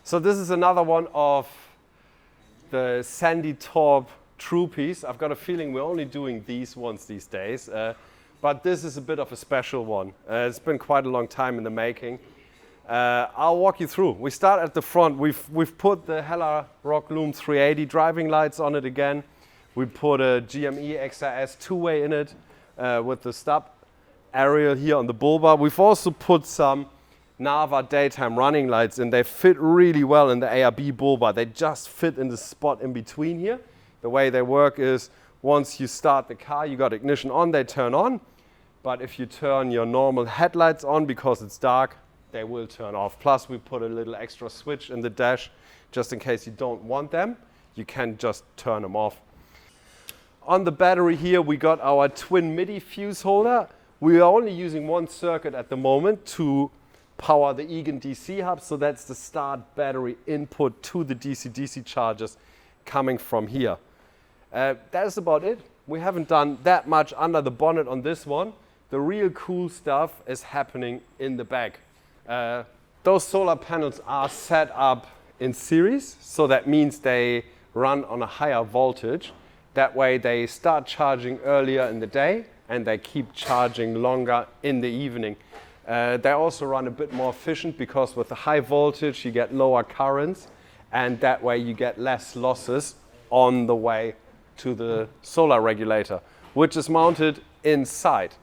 So this is another one of the Sandy Torp Troopies. I've got a feeling we're only doing these ones these days, but this is a bit of a special one. It's been quite a long time in the making. I'll walk you through. We start at the front. We've put the Hella Rockloom 380 driving lights on it again. We put a GME XRS two-way in it with the stub area here on the bulbar. We've also put some Nava daytime running lights in. They fit really well in the ARB bulbar. They just fit in the spot in between here. The way they work is once you start the car, you got ignition on, they turn on. But if you turn your normal headlights on because it's dark, they will turn off. Plus we put a little extra switch in the dash just in case you don't want them. You can just turn them off. On the battery here, we got our twin MIDI fuse holder. We are only using one circuit at the moment to power the Egan DC hub. So that's the start battery input to the DC-DC chargers coming from here. That's about it. We haven't done that much under the bonnet on this one. The real cool stuff is happening in the back. Those solar panels are set up in series, so that means they run on a higher voltage. That way they start charging earlier in the day and they keep charging longer in the evening. They also run a bit more efficient because with the high voltage you get lower currents, and that way you get less losses on the way to the solar regulator, which is mounted inside.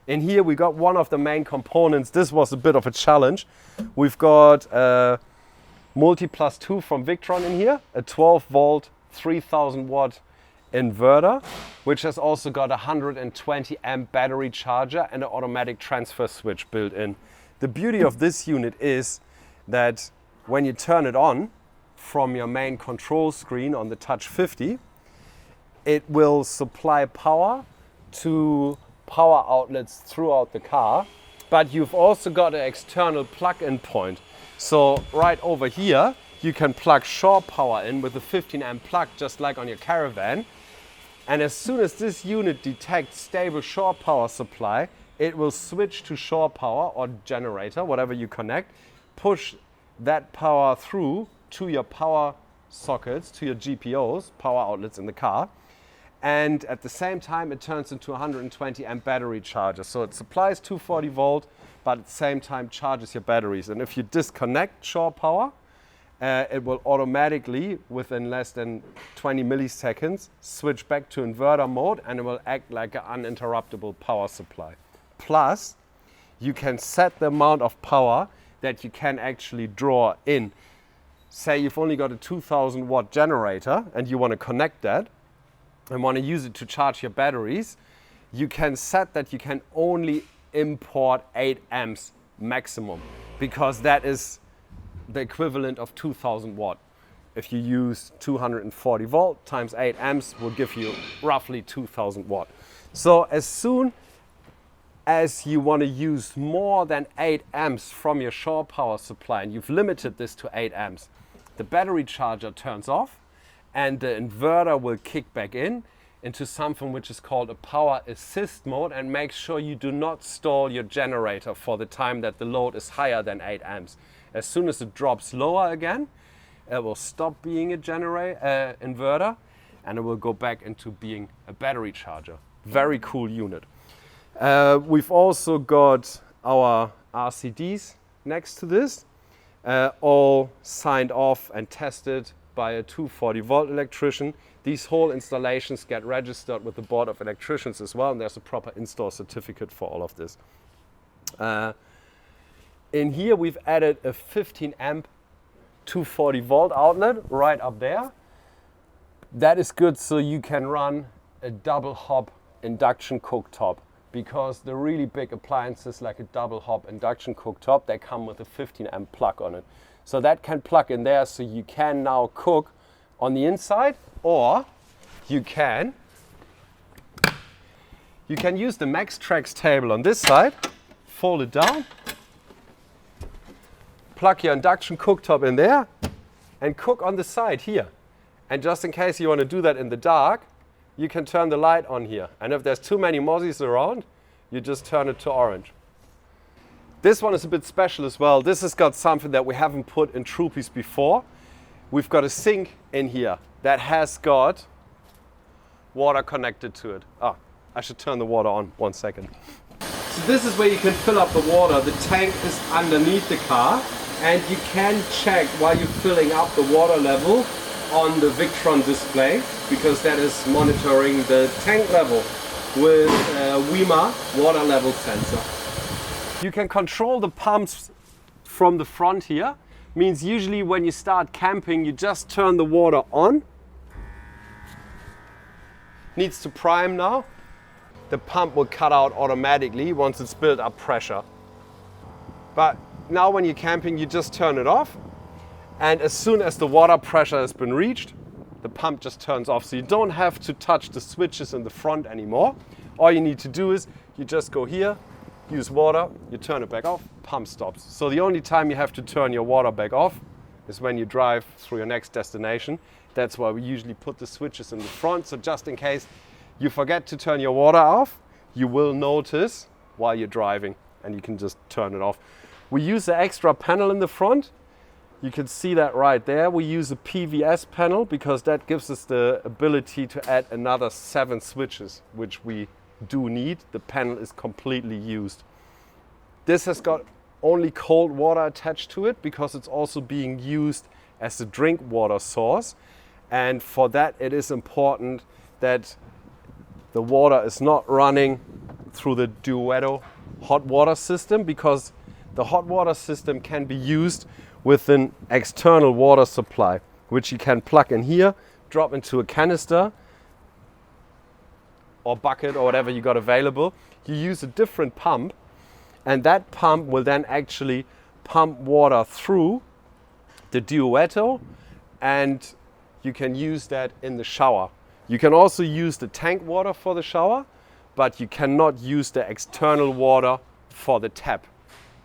In here we got one of the main components. This was a bit of a challenge. We've got a Multi Plus 2 from Victron in here, a 12 volt 3000 watt inverter, which has also got a 120 amp battery charger and an automatic transfer switch built in. The beauty of this unit is that when you turn it on from your main control screen on the Touch 50, it will supply power to power outlets throughout the car, but you've also got an external plug-in point. So right over here, you can plug shore power in with a 15 amp plug, just like on your Caravan. And as soon as this unit detects stable shore power supply, it will switch to shore power or generator, whatever you connect, push that power through to your power sockets, to your GPOs, power outlets in the car. And at the same time, it turns into a 120 amp battery charger. So it supplies 240 volt, but at the same time charges your batteries. And if you disconnect shore power, it will automatically, within less than 20 milliseconds, switch back to inverter mode, and it will act like an uninterruptible power supply. Plus, you can set the amount of power that you can actually draw in. Say you've only got a 2000 watt generator and you want to connect that and want to use it to charge your batteries, you can set that you can only import 8 amps maximum, because that is the equivalent of 2000 watt. If you use 240 volt times 8 amps will give you roughly 2000 watt. So as soon as you want to use more than 8 amps from your shore power supply, and you've limited this to 8 amps, the battery charger turns off and the inverter will kick back into something which is called a power assist mode, and make sure you do not stall your generator for the time that the load is higher than 8 amps. As soon as it drops lower again, it will stop being a inverter and it will go back into being a battery charger. Very cool unit. We've also got our RCDs next to this, all signed off and tested by a 240 volt electrician. These whole installations get registered with the Board of Electricians as well, and there's a proper install certificate for all of this. In here we've added a 15 amp 240 volt outlet right up there. That is good so you can run a double hop induction cooktop, because the really big appliances like a double hop induction cooktop, they come with a 15 amp plug on it. So that can plug in there, so you can now cook on the inside, or you can use the MaxTrax table on this side, fold it down, plug your induction cooktop in there and cook on the side here. And just in case you want to do that in the dark, you can turn the light on here. And if there's too many mozzies around, you just turn it to orange. This one is a bit special as well. This has got something that we haven't put in Troopys before. We've got a sink in here that has got water connected to it. Ah, I should turn the water on, 1 second. So this is where you can fill up the water. The tank is underneath the car, and you can check while you're filling up the water level on the Victron display, because that is monitoring the tank level with a WEMA water level sensor. You can control the pumps from the front here. Means usually when you start camping, you just turn the water on. Needs to prime now. The pump will cut out automatically once it's built up pressure. But now when you're camping, you just turn it off. And as soon as the water pressure has been reached, the pump just turns off. So you don't have to touch the switches in the front anymore. All you need to do is you just go here, use water, you turn it back off, pump stops. So the only time you have to turn your water back off is when you drive through your next destination. That's why we usually put the switches in the front. So just in case you forget to turn your water off, you will notice while you're driving and you can just turn it off. We use the extra panel in the front. You can see that right there. We use a PVS panel because that gives us the ability to add another 7 switches, which we do need. The panel is completely used. This has got only cold water attached to it because it's also being used as a drink water source. And for that, it is important that the water is not running through the Duetto hot water system, because the hot water system can be used with an external water supply, which you can plug in here, drop into a canister or bucket or whatever you got available. You use a different pump, and that pump will then actually pump water through the Duetto, and you can use that in the shower. You can also use the tank water for the shower, but you cannot use the external water for the tap.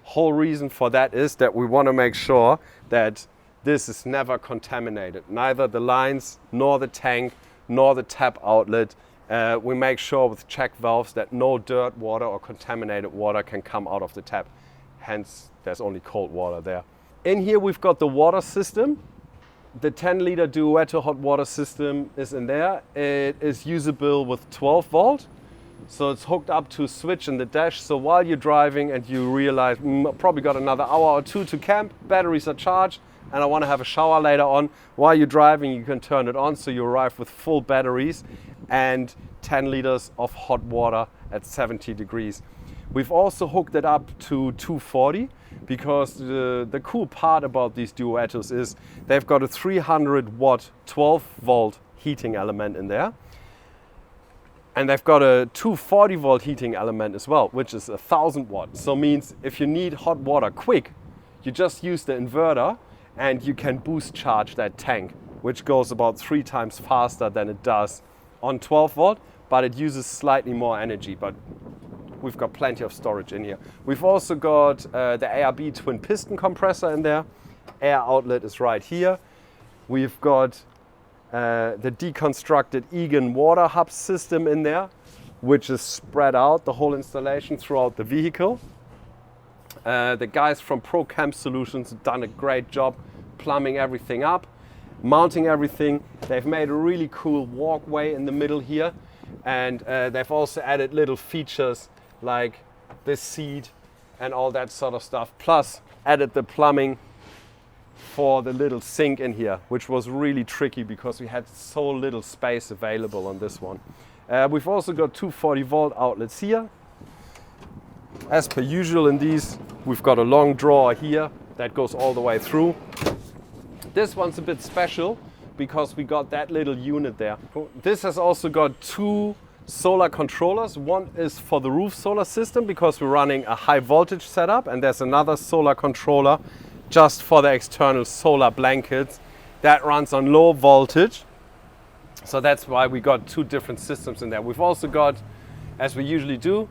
Whole reason for that is that we want to make sure that this is never contaminated. Neither the lines, nor the tank, nor the tap outlet. We make sure with check valves that no dirt water or contaminated water can come out of the tap. Hence, there's only cold water there. In here we've got the water system. The 10-liter Duetto hot water system is in there. It is usable with 12 volt. So it's hooked up to a switch in the dash. So while you're driving and you realize, I've probably got another hour or 2 to camp, batteries are charged, and I want to have a shower later on. While you're driving, you can turn it on so you arrive with full batteries and 10 liters of hot water at 70 degrees. We've also hooked it up to 240 because the cool part about these Duettos is they've got a 300 watt 12 volt heating element in there. And they've got a 240 volt heating element as well, which is 1000 watts. So means if you need hot water quick, you just use the inverter and you can boost charge that tank, which goes about 3 times faster than it does on 12 volt, but it uses slightly more energy, but we've got plenty of storage in here. We've also got the ARB twin piston compressor in there. Air outlet is right here. We've got the deconstructed Egan water hub system in there, which is spread out the whole installation throughout the vehicle. The guys from Klarmann Solutions have done a great job plumbing everything up, mounting everything. They've made a really cool walkway in the middle here, and they've also added little features like this seat and all that sort of stuff, plus added the plumbing for the little sink in here, which was really tricky because we had so little space available on this one. We've also got 240 volt outlets here. As per usual in these, we've got a long drawer here that goes all the way through. This one's a bit special because we got that little unit there. This has also got 2 solar controllers. One is for the roof solar system because we're running a high voltage setup, and there's another solar controller just for the external solar blankets that runs on low voltage. So that's why we got 2 different systems in there. We've also got, as we usually do,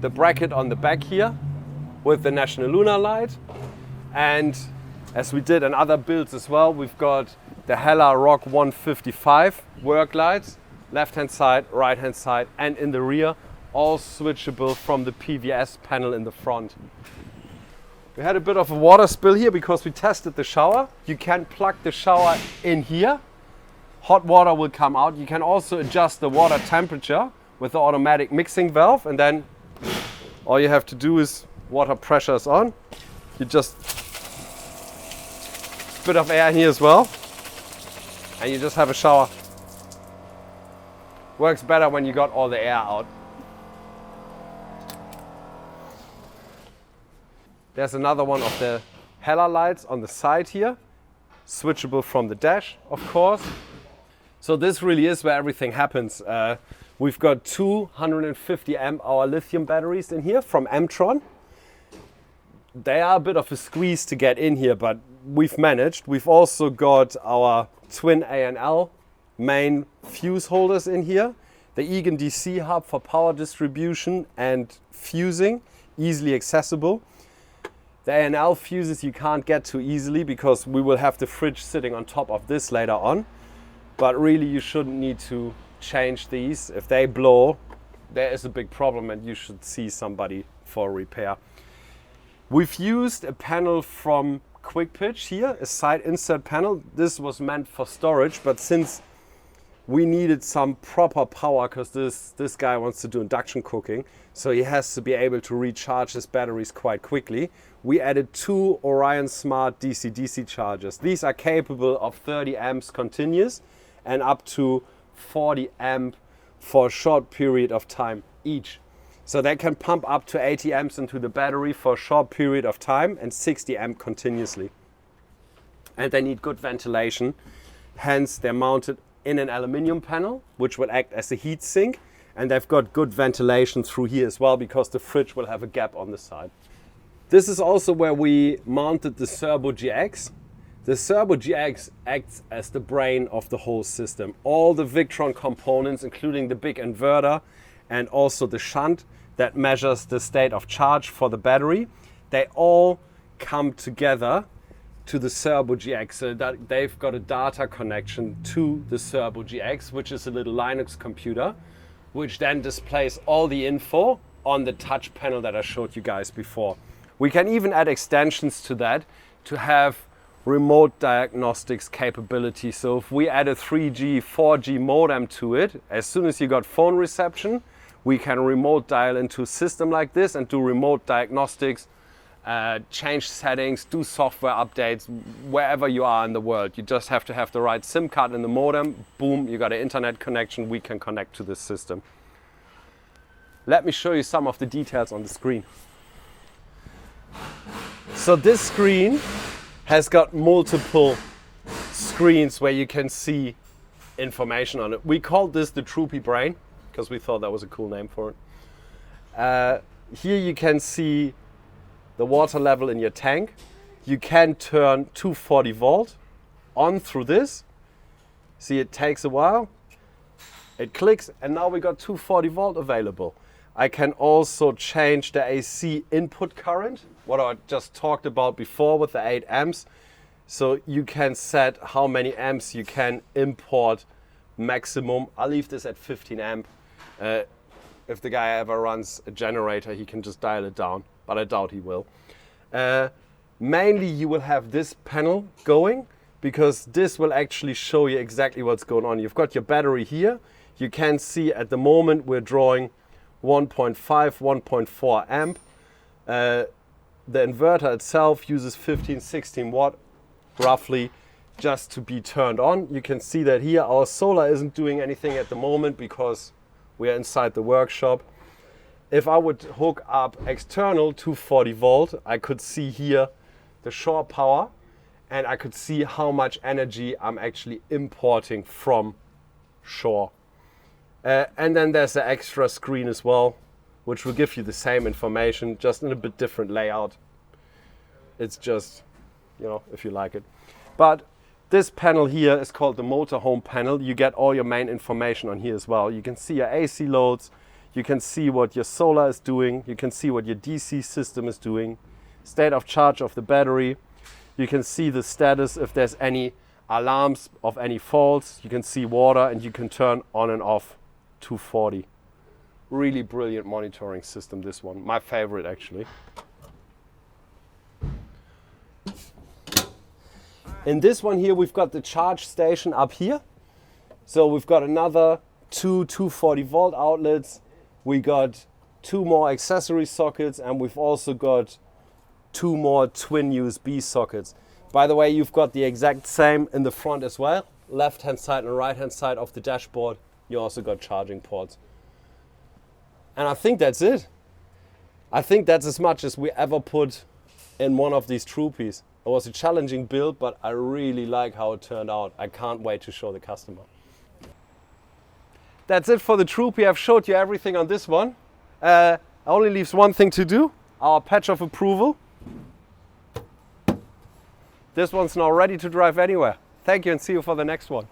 the bracket on the back here with the National Lunar Light. And as we did in other builds as well, we've got the Hella Rock 155 work lights, left hand side, right hand side, and in the rear, all switchable from the PVS panel in the front. We had a bit of a water spill here because we tested the shower. You can plug the shower in here. Hot water will come out. You can also adjust the water temperature with the automatic mixing valve, and then all you have to do is water pressure is on. You just bit of air in here as well, and you just have a shower. Works better when you got all the air out. There's another one of the header lights on the side here, switchable from the dash, of course. So this really is where everything happens. We've got 250 amp hour lithium batteries in here from Mtron. They are a bit of a squeeze to get in here, but we've managed. We've also got our twin A&L main fuse holders in here, the Egan DC hub for power distribution and fusing, easily accessible. The A&L fuses you can't get too easily because we will have the fridge sitting on top of this later on. But really you shouldn't need to change these. If they blow, there is a big problem and you should see somebody for a repair. We've used a panel from Quick Pitch here, a side insert panel. This was meant for storage, but since we needed some proper power because this guy wants to do induction cooking, so he has to be able to recharge his batteries quite quickly. We added 2 Orion Smart DC-DC chargers. These are capable of 30 amps continuous and up to 40 amp for a short period of time each. So they can pump up to 80 amps into the battery for a short period of time and 60 amp continuously. And they need good ventilation, hence they're mounted in an aluminium panel, which will act as a heat sink, and they've got good ventilation through here as well because the fridge will have a gap on the side. This is also where we mounted the Servo GX. The Servo GX acts as the brain of the whole system. All the Victron components, including the big inverter and also the shunt that measures the state of charge for the battery, they all come together to the Servo GX, so that they've got a data connection to the Servo GX, which is a little Linux computer, which then displays all the info on the touch panel that I showed you guys before. We can even add extensions to that to have remote diagnostics capability. So if we add a 3G, 4G modem to it, as soon as you got phone reception, we can remote dial into a system like this and do remote diagnostics, change settings, do software updates wherever you are in the world. You just have to have the right SIM card in the modem. Boom, you got an internet connection. We can connect to this system. Let me show you some of the details on the screen. So this screen has got multiple screens where you can see information on it. We called this the Troopy brain because we thought that was a cool name for it. Here you can see the water level in your tank. You can turn 240 volt on through this. See, it takes a while. It clicks and now we got 240 volt available. I can also change the AC input current, what I just talked about before with the 8 amps. So you can set how many amps you can import maximum. I'll leave this at 15 amp. If the guy ever runs a generator, he can just dial it down, but I doubt he will. Mainly you will have this panel going because this will actually show you exactly what's going on. You've got your battery here. You can see at the moment we're drawing 1.5, 1.4 amp. The inverter itself uses 15, 16 watt roughly just to be turned on. You can see that here our solar isn't doing anything at the moment because we are inside the workshop. If I would hook up external 240 volt, I could see here the shore power and I could see how much energy I'm actually importing from shore. And then there's an extra screen as well, which will give you the same information, just in a bit different layout. It's just, you know, if you like it. But this panel here is called the motorhome panel. You get all your main information on here as well. You can see your AC loads, you can see what your solar is doing, you can see what your DC system is doing, state of charge of the battery. You can see the status if there's any alarms of any faults. You can see water and you can turn on and off 240. Really brilliant monitoring system, this one. My favorite actually. In this one here, we've got the charge station up here. So we've got another two 240 volt outlets. We got 2 more accessory sockets, and we've also got 2 more twin USB sockets. By the way, you've got the exact same in the front as well. Left hand side and right hand side of the dashboard, you also got charging ports. And I think that's it. I think that's as much as we ever put in one of these Troopies. It was a challenging build, but I really like how it turned out. I can't wait to show the customer. That's it for the Troopy. I've showed you everything on this one. Only leaves one thing to do, our patch of approval. This one's now ready to drive anywhere. Thank you and see you for the next one.